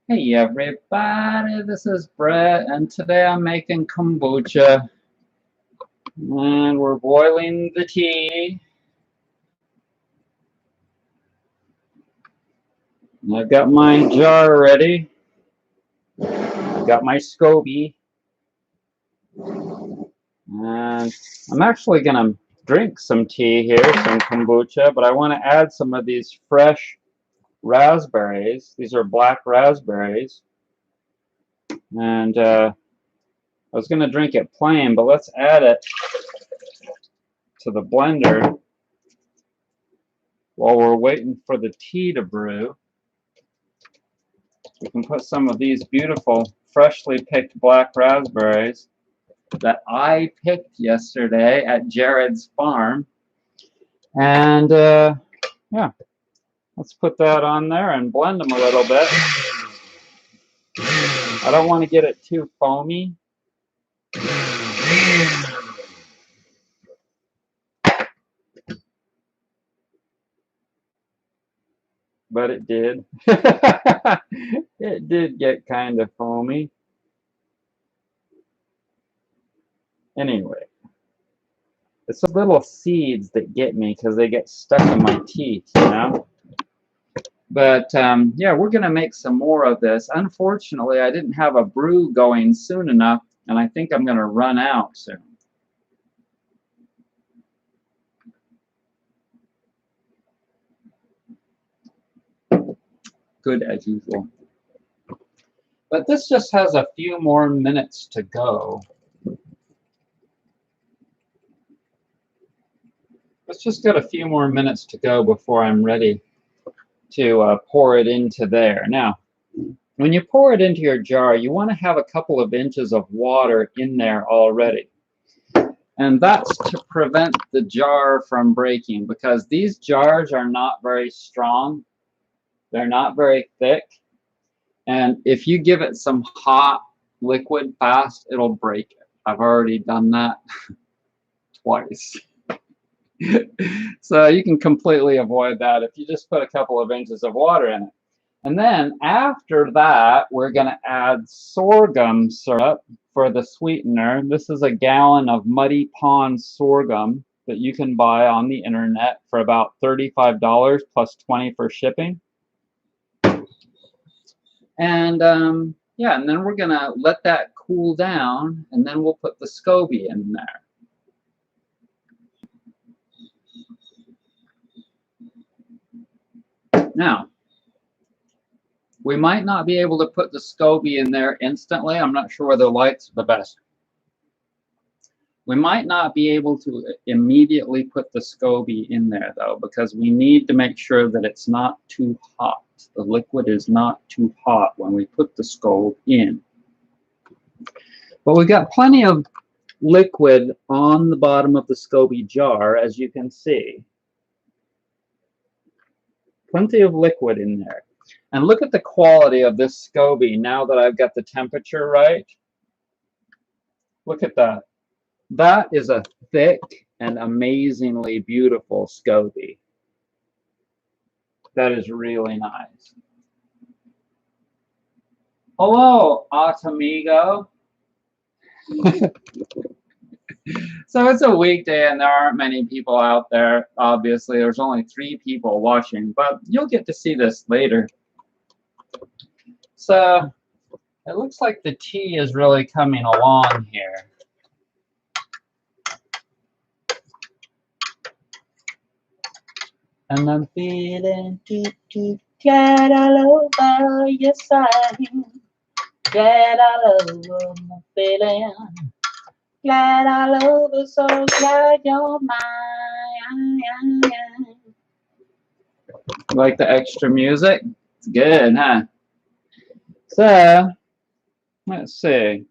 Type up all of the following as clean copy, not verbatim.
Hey everybody, this is Brett, and today I'm making kombucha, and we're boiling the tea. I've got my jar ready, I've got my SCOBY, and I'm actually going to drink some tea here, some kombucha, but I want to add some of these fresh raspberries. These are black raspberries, and I was going to drink it plain, but let's add it to the blender while we're waiting for the tea to brew. We can put some of these beautiful freshly picked black raspberries that I picked yesterday at Jared's farm. And yeah, let's put that on there and blend them a little bit. I don't want to get it too foamy. But it did. It did get kind of foamy. Anyway, it's the little seeds that get me because they get stuck in my teeth, you know? But yeah, we're going to make some more of this. Unfortunately, I didn't have a brew going soon enough, and I think I'm going to run out soon. Good as usual. But this just has a few more minutes to go. It's just got a few more minutes to go before I'm ready to pour it into there. Now, when you pour it into your jar, you want to have a couple of inches of water in there already. And that's to prevent the jar from breaking, because these jars are not very strong. They're not very thick. And if you give it some hot liquid fast, it'll break it. I've already done that twice. So you can completely avoid that if you just put a couple of inches of water in it. And then after that, we're going to add sorghum syrup for the sweetener. This is a gallon of Muddy Pond sorghum that you can buy on the internet for about $35 plus $20 for shipping. And yeah, and then we're going to let that cool down, and then we'll put the SCOBY in there. Now, we might not be able to put the SCOBY in there instantly. I'm not sure whether the light's the best. We might not be able to immediately put the SCOBY in there, though, because we need to make sure that it's not too hot. The liquid is not too hot when we put the SCOBY in. But we've got plenty of liquid on the bottom of the SCOBY jar, as you can see. Plenty of liquid in there. And look at the quality of this SCOBY now that I've got the temperature right. Look at that. That is a thick and amazingly beautiful SCOBY. That is really nice. Hello, Atomigo. So it's a weekday and there aren't many people out there. Obviously, there's only 3 people watching, but you'll get to see this later. So it looks like the tea is really coming along here. And I'm feeling glad all over, yes I am. Glad all over my feeling. Glad all over, so glad you're mine. Like the extra music? It's good, huh? So, let's see.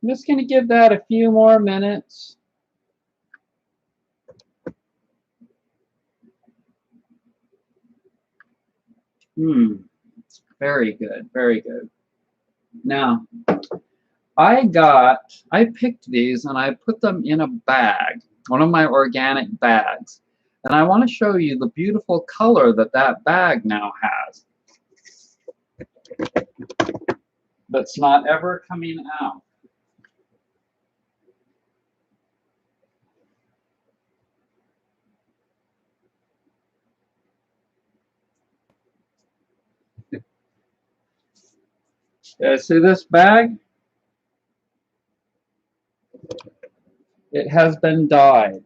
I'm just going to give that a few more minutes. Very good, very good. Now, I picked these and I put them in a bag, one of my organic bags. And I want to show you the beautiful color that that bag now has. that's not ever coming out. Yeah, see this bag? It has been dyed.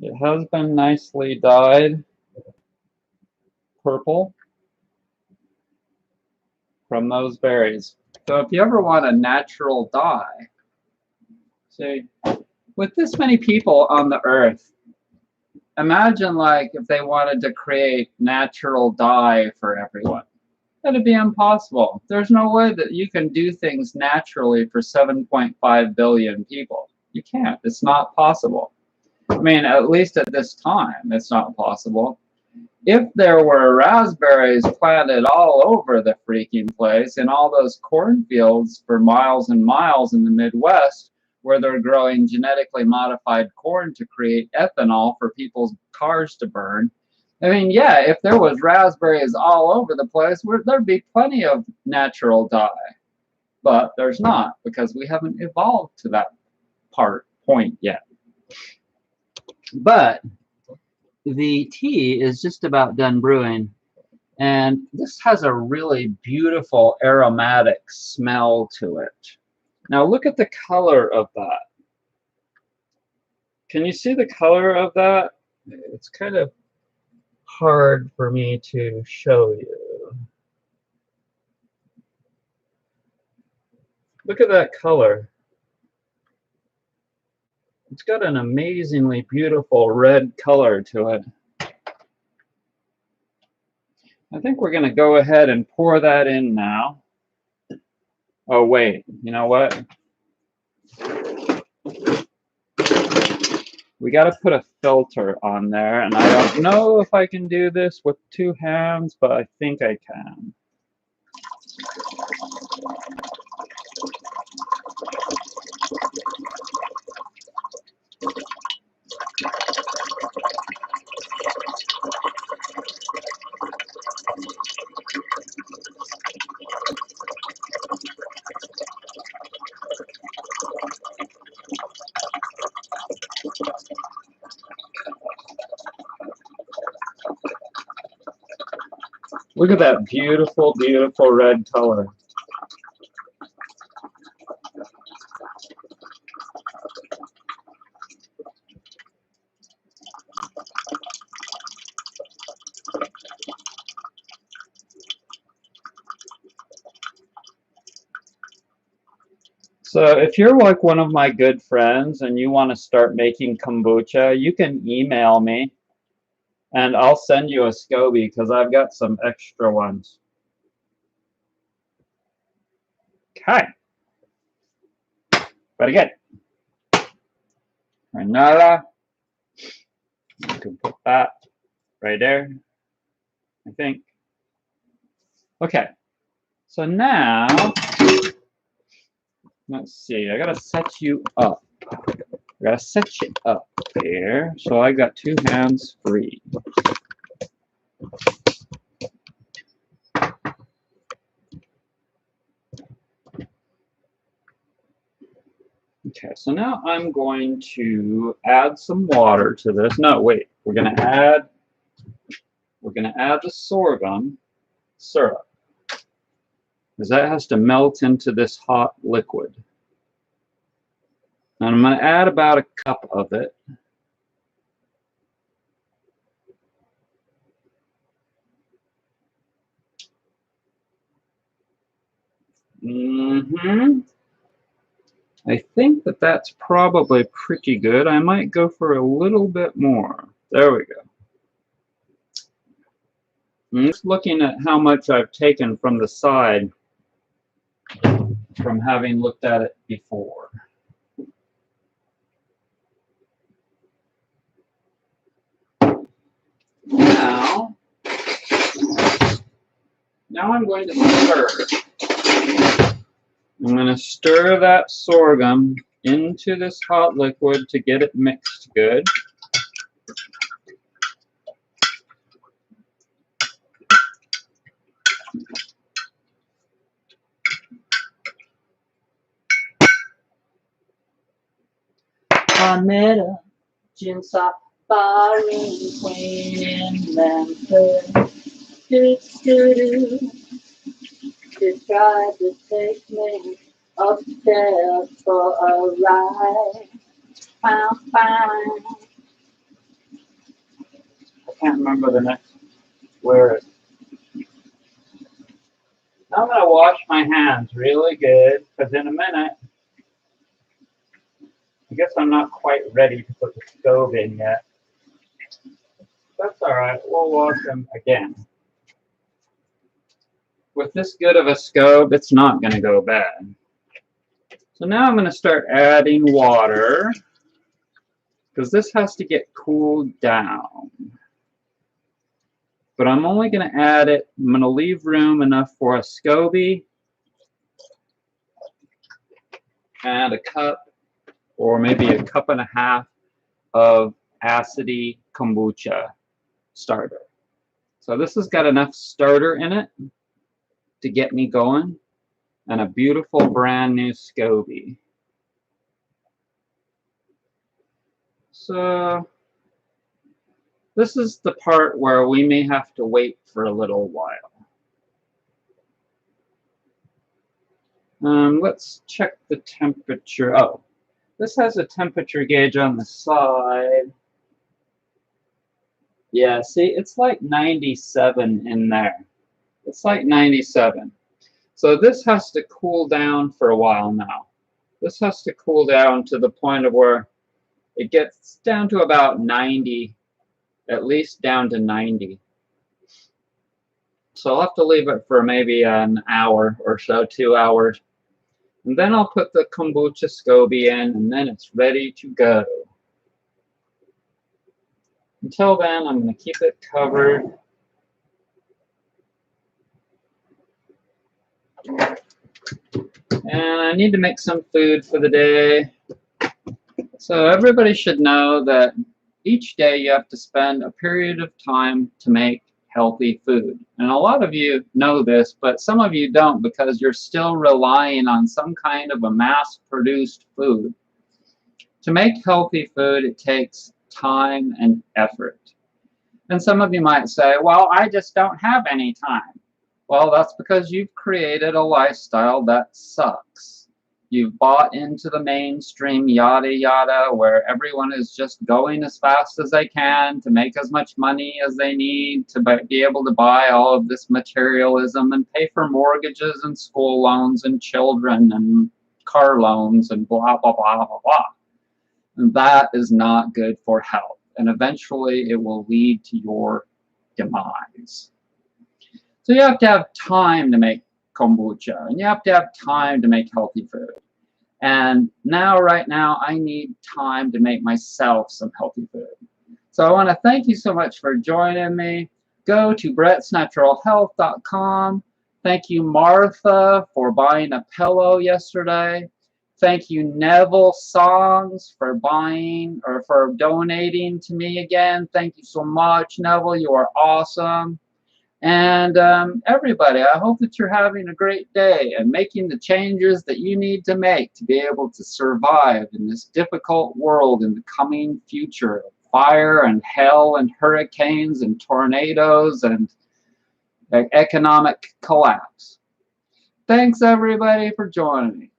It has been nicely dyed purple from those berries. So if you ever want a natural dye, see, with this many people on the earth, imagine like if they wanted to create natural dye for everyone. That'd be impossible. There's no way that you can do things naturally for 7.5 billion people. You can't. It's not possible. I mean, at least at this time, it's not possible. If there were raspberries planted all over the freaking place in all those cornfields for miles and miles in the Midwest, where they're growing genetically modified corn to create ethanol for people's cars to burn, I mean, yeah, if there was raspberries all over the place, there'd be plenty of natural dye. But there's not, because we haven't evolved to that point yet. But the tea is just about done brewing, and this has a really beautiful aromatic smell to it. Now look at the color of that. Can you see the color of that? It's kind of hard for me to show you. Look at that color. It's got an amazingly beautiful red color to it. I think we're going to go ahead and pour that in now. Oh, wait. You know what? We got to put a filter on there, and I don't know if I can do this with 2 hands, but I think I can. Look at that beautiful, beautiful red color. So if you're like one of my good friends and you want to start making kombucha, you can email me and I'll send you a SCOBY because I've got some extra ones. Okay. Very good. Granola. You can put that right there, I think. Okay. So now, let's see. I got to set you up. I got to set you up here. So I got 2 hands free. Okay, so now I'm going to add some water to this. No, wait. We're going to add the sorghum syrup, because that has to melt into this hot liquid. And I'm going to add about a cup of it. I think that that's probably pretty good. I might go for a little bit more. There we go. I'm just looking at how much I've taken from the side from having looked at it before. Now I'm going to stir. I'm going to stir that sorghum into this hot liquid to get it mixed good. I met a ginseng barring queen in Memphis. Do. She tried to take me upstairs for a ride. I'm fine. I can't remember the next word. Now I'm going to wash my hands really good, because in a minute, I guess I'm not quite ready to put the stove in yet. That's all right. We'll wash them again. With this good of a stove, it's not going to go bad. So now I'm going to start adding water, because this has to get cooled down. But I'm only going to add it, I'm going to leave room enough for a SCOBY and a cup, or maybe a cup and a half of acidy kombucha starter. So this has got enough starter in it to get me going, and a beautiful brand new SCOBY. So this is the part where we may have to wait for a little while. Let's check the temperature. Oh, this has a temperature gauge on the side. Yeah, see, it's like 97 in there. It's like 97. So this has to cool down for a while now. This has to cool down to the point of where it gets down to about 90, at least down to 90. So I'll have to leave it for maybe an hour or so, 2 hours. And then I'll put the kombucha SCOBY in, and then it's ready to go. Until then, I'm going to keep it covered. And I need to make some food for the day. So everybody should know that each day you have to spend a period of time to make healthy food. And a lot of you know this, but some of you don't, because you're still relying on some kind of a mass-produced food. To make healthy food, it takes time and effort. And some of you might say, well, I just don't have any time. Well, that's because you've created a lifestyle that sucks. You've bought into the mainstream yada yada, where everyone is just going as fast as they can to make as much money as they need to be able to buy all of this materialism and pay for mortgages and school loans and children and car loans and blah, blah, blah, blah, blah. And that is not good for health. And eventually it will lead to your demise. So you have to have time to make kombucha, and you have to have time to make healthy food. And now, right now, I need time to make myself some healthy food. So I want to thank you so much for joining me. Go to brettsnaturalhealth.com. Thank you, Martha, for buying a pillow yesterday. Thank you, Neville Songs, for buying or for donating to me again. Thank you so much, Neville. You are awesome. And everybody, I hope that you're having a great day and making the changes that you need to make to be able to survive in this difficult world in the coming future of fire and hell and hurricanes and tornadoes and economic collapse. Thanks, everybody, for joining me.